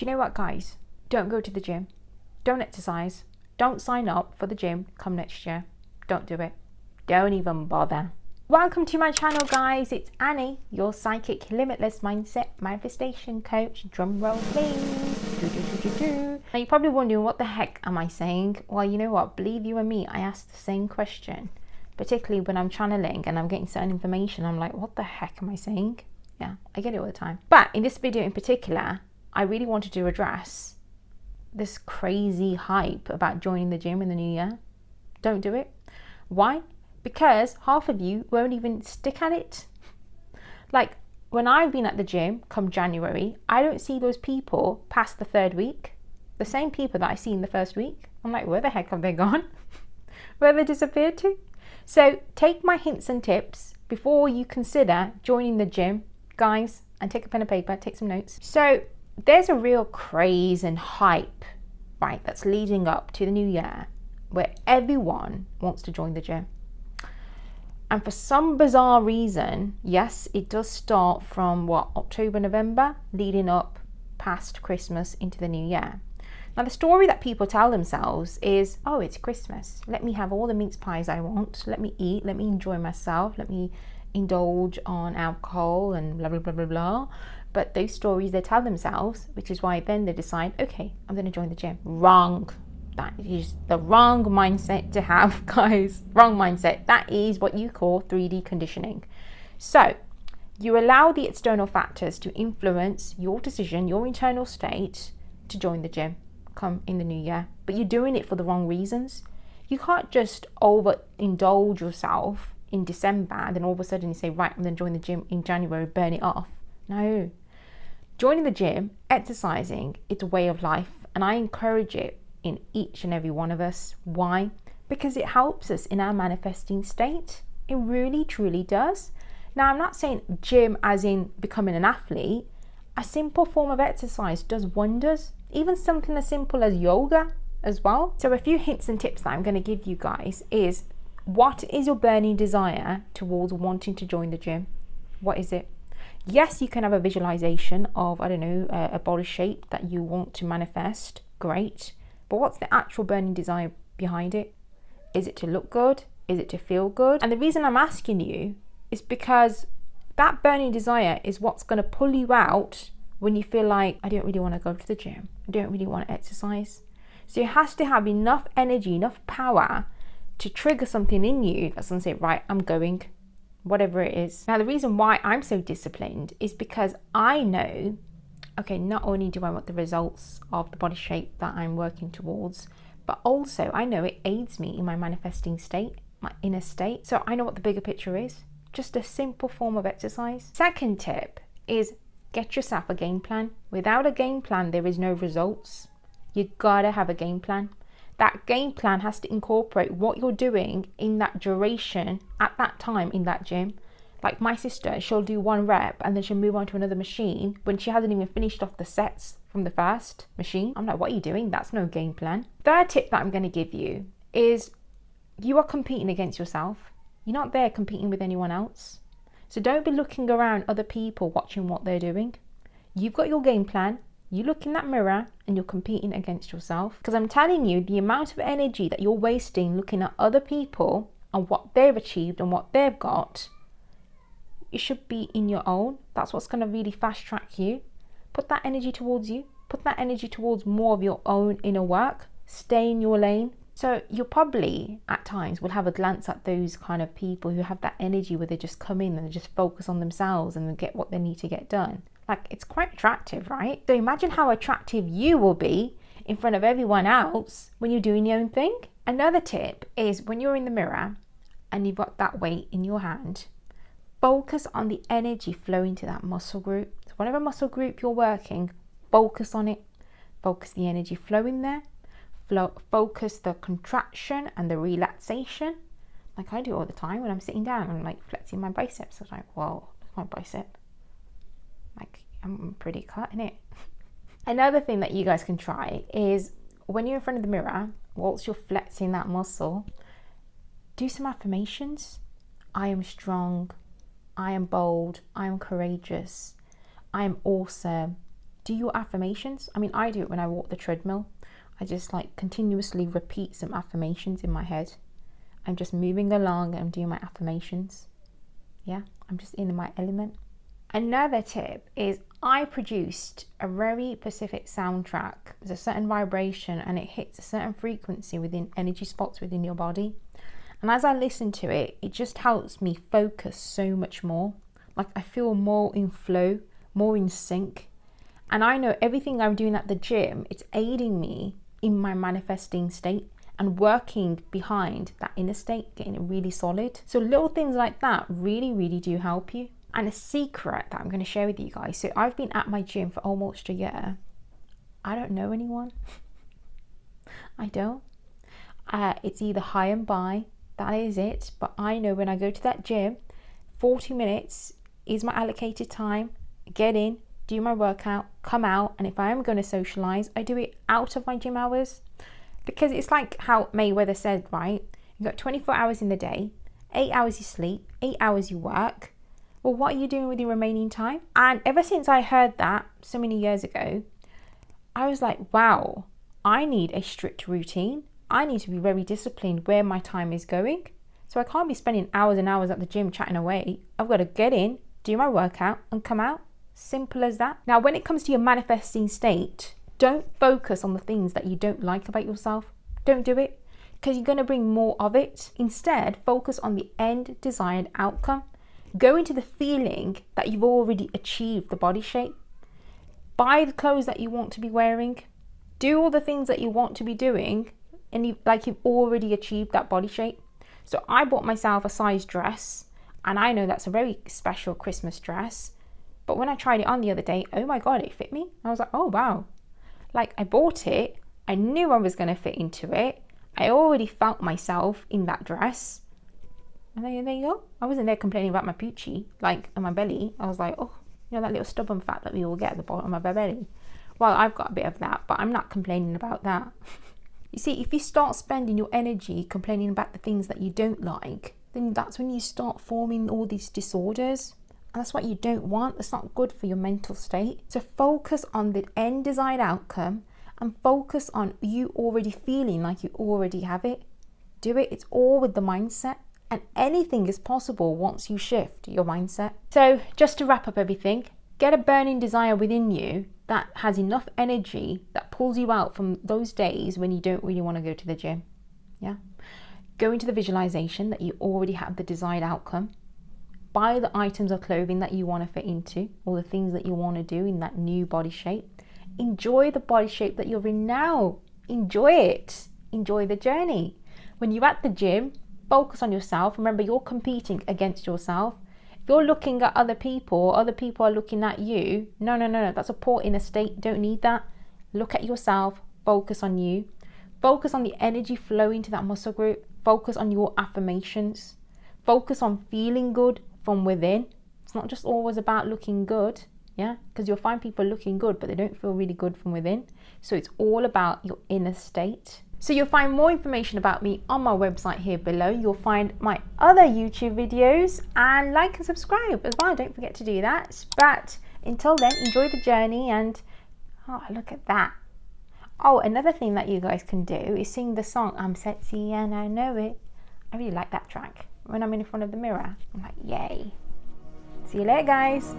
Do you know what, guys? Don't go to the gym. Don't exercise. Don't sign up for the gym come next year. Don't do it. Don't even bother. Welcome to my channel, guys. It's Annie, your psychic limitless mindset manifestation coach. Drum roll, please. Now you're probably wondering, what the heck am I saying? Well, you know what? Believe you and me, I ask the same question, particularly when I'm channeling and I'm getting certain information. I'm like, what the heck am I saying? Yeah, I get it all the time. But in this video in particular, I really wanted to address this crazy hype about joining the gym in the new year. Don't do it. Why? Because half of you won't even stick at it. Like, when I've been at the gym come January, I don't see those people past the third week. The same people that I see in the first week. I'm like, where the heck have they gone? Where they disappeared to? So take my hints and tips before you consider joining the gym, guys, and take a pen and paper, take some notes. So there's a real craze and hype, right, that's leading up to the new year where everyone wants to join the gym. And for some bizarre reason, yes, it does start from October, November, leading up past Christmas into the new year. Now, the story that people tell themselves is, oh, it's Christmas. Let me have all the mince pies I want. Let me eat. Let me enjoy myself. Let me indulge on alcohol and blah, blah, blah, blah, blah. But those stories they tell themselves, which is why then they decide, okay, I'm going to join the gym. Wrong. That is the wrong mindset to have, guys. Wrong mindset. That is what you call 3D conditioning. So you allow the external factors to influence your decision, your internal state to join the gym come in the new year. But you're doing it for the wrong reasons. You can't just overindulge yourself in December and then all of a sudden you say, right, I'm going to join the gym in January, burn it off. No. Joining the gym, exercising, it's a way of life, and I encourage it in each and every one of us. Why? Because it helps us in our manifesting state. It really, truly does. Now, I'm not saying gym as in becoming an athlete. A simple form of exercise does wonders. Even something as simple as yoga as well. So a few hints and tips that I'm going to give you guys is, what is your burning desire towards wanting to join the gym? What is it? Yes, you can have a visualization of, I don't know, a body shape that you want to manifest. Great. But what's the actual burning desire behind it? Is it to look good? Is it to feel good? And the reason I'm asking you is because that burning desire is what's going to pull you out when you feel like, I don't really want to go to the gym. I don't really want to exercise. So it has to have enough energy, enough power to trigger something in you that's going to say, right, I'm going. Whatever it is. Now, the reason why I'm so disciplined is because I know, okay, not only do I want the results of the body shape that I'm working towards, but also I know it aids me in my manifesting state, my inner state. So I know what the bigger picture is. Just a simple form of exercise. Second tip is get yourself a game plan. Without a game plan, there is no results. You gotta have a game plan. That game plan has to incorporate what you're doing in that duration at that time in that gym. Like my sister, she'll do one rep and then she'll move on to another machine when she hasn't even finished off the sets from the first machine. I'm like, what are you doing? That's no game plan. Third tip that I'm going to give you is, you are competing against yourself. You're not there competing with anyone else. So don't be looking around other people watching what they're doing. You've got your game plan. You look in that mirror and you're competing against yourself. Because I'm telling you, the amount of energy that you're wasting looking at other people and what they've achieved and what they've got, it should be in your own. That's what's going to really fast track you. Put that energy towards you. Put that energy towards more of your own inner work. Stay in your lane. So you probably at times will have a glance at those kind of people who have that energy where they just come in and they just focus on themselves and they get what they need to get done. Like, it's quite attractive, right? So imagine how attractive you will be in front of everyone else when you're doing your own thing. Another tip is, when you're in the mirror and you've got that weight in your hand, focus on the energy flowing to that muscle group. So whatever muscle group you're working, focus on it. Focus the energy flowing there. Focus the contraction and the relaxation. Like I do all the time when I'm sitting down, I'm like flexing my biceps. I was like, whoa, that's my bicep. Like, I'm pretty cut in it. Another thing that you guys can try is, when you're in front of the mirror, whilst you're flexing that muscle, do some affirmations. I am strong. I am bold. I am courageous. I am awesome. do your affirmations. I mean, I do it when I walk the treadmill. I just like continuously repeat some affirmations in my head. I'm just moving along and I'm doing my affirmations. Yeah, I'm just in my element. Another tip is I produced a very specific soundtrack. There's a certain vibration and it hits a certain frequency within energy spots within your body. And as I listen to it, it just helps me focus so much more. Like I feel more in flow, more in sync. And I know everything I'm doing at the gym, it's aiding me in my manifesting state and working behind that inner state, getting it really solid. So little things like that really, really do help you. And a secret that I'm going to share with you guys. So I've been at my gym for almost a year. I don't know anyone. I don't. It's either high and by, that is it. But I know when I go to that gym, 40 minutes is my allocated time. Get in, do my workout, come out. And if I am going to socialize, I do it out of my gym hours. Because it's like how Mayweather said, right? You've got 24 hours in the day, 8 hours you sleep, 8 hours you work. Well, what are you doing with your remaining time? And ever since I heard that so many years ago, I was like, wow, I need a strict routine. I need to be very disciplined where my time is going. So I can't be spending hours and hours at the gym chatting away. I've got to get in, do my workout and come out. Simple as that. Now, when it comes to your manifesting state, don't focus on the things that you don't like about yourself. Don't do it because you're going to bring more of it. Instead, focus on the end desired outcome. Go into the feeling that you've already achieved the body shape. Buy the clothes that you want to be wearing. Do all the things that you want to be doing and you've already achieved that body shape. So I bought myself a size dress and I know that's a very special Christmas dress. But when I tried it on the other day, oh my God, it fit me. I was like, oh wow. Like I bought it. I knew I was going to fit into it. I already felt myself in that dress. And there you go. I wasn't there complaining about my poochie, like on my belly. I was like, oh, you know, that little stubborn fat that we all get at the bottom of our belly. Well, I've got a bit of that, but I'm not complaining about that. You see, if you start spending your energy complaining about the things that you don't like, then that's when you start forming all these disorders. And that's what you don't want. That's not good for your mental state. So focus on the end desired outcome and focus on you already feeling like you already have it. Do it. It's all with the mindset. And anything is possible once you shift your mindset. So just to wrap up everything, get a burning desire within you that has enough energy that pulls you out from those days when you don't really want to go to the gym. Yeah. Go into the visualization that you already have the desired outcome. Buy the items of clothing that you want to fit into, or the things that you want to do in that new body shape. Enjoy the body shape that you're in now. Enjoy it. Enjoy the journey. When you're at the gym, focus on yourself. Remember, you're competing against yourself. If you're looking at other people are looking at you, no. That's a poor inner state. You don't need that. Look at yourself. Focus on you. Focus on the energy flowing to that muscle group. Focus on your affirmations. Focus on feeling good from within. It's not just always about looking good. Yeah, because you'll find people looking good, but they don't feel really good from within. So it's all about your inner state. So you'll find more information about me on my website here below. You'll find my other YouTube videos and like and subscribe as well. Don't forget to do that. But until then, enjoy the journey and oh, look at that. Oh, another thing that you guys can do is sing the song I'm Sexy and I Know It. I really like that track. When I'm in front of the mirror, I'm like, yay. See you later, guys.